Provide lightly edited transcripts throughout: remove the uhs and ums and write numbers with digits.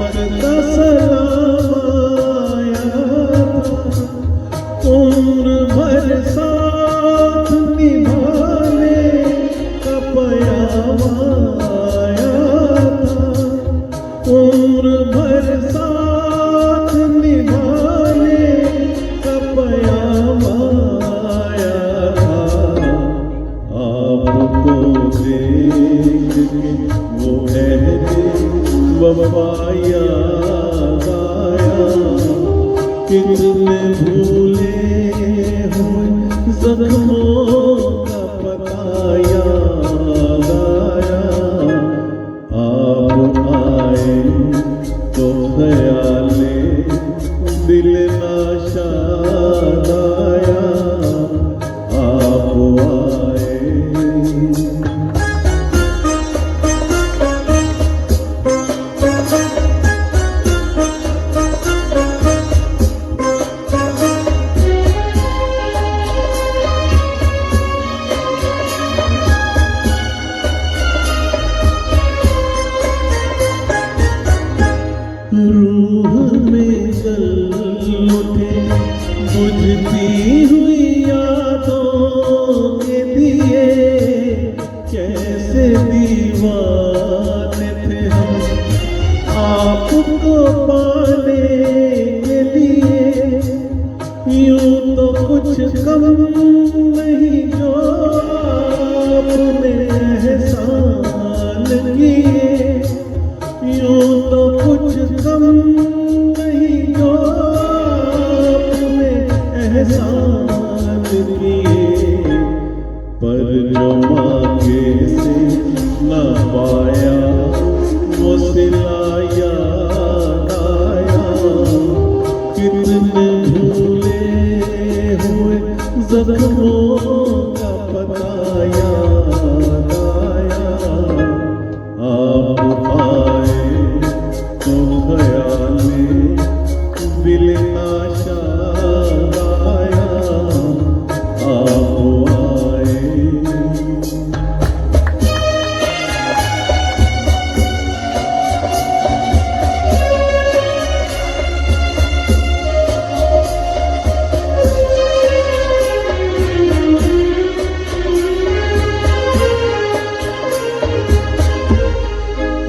का सलाम आया था, उम्र भर साथ निभाने का पयाम आया था, उम्र भर साथ निभाने का पयाम आया था। आपको देख के वो वफा याद आया, कितने भूले हुए ज़ख्मों का पता याद आया। आप आए तो ख्याले दिल नाशाद आया, आप आए। रूह में जल उठे बुझती हुई यादों के दिए, कैसे दीवाने थे हम आपको पाने के लिए। यूं तो कुछ कम नहीं जो आपने एहसान किए, यूं तो कुछ कम नहीं जो आपने एहसान किए। पर जो मांगे से न पाया वो सिला याद आया, कितने भूले हुए ज़ख्मों का पता याद आया। आप आए तो ख्याले दिल नाशाद आया, आप आए।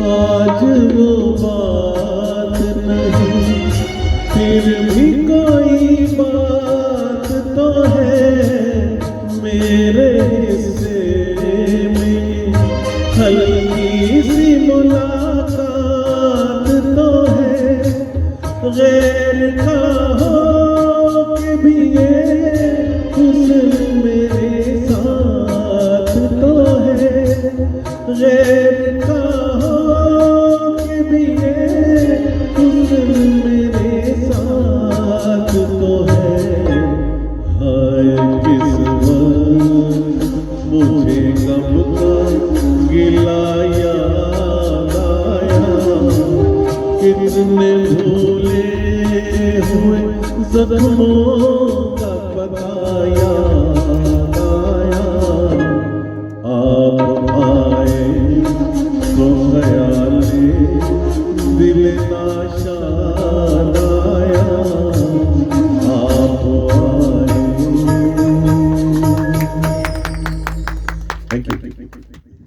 आज वो बात नहीं, फिर भी कोई बात तो है मेरे हिस्से में। हल्की सी मुलाकात तो है, गैर का हो के भी ये हुस्न मेरे साथ तो है, गैर का मेरे साथ तो है। हाय किस्मत मुझे गम का गिला याद आया, कितने भूले हुए ज़ख्मों का पता याद आया। आप आए तो ख्याल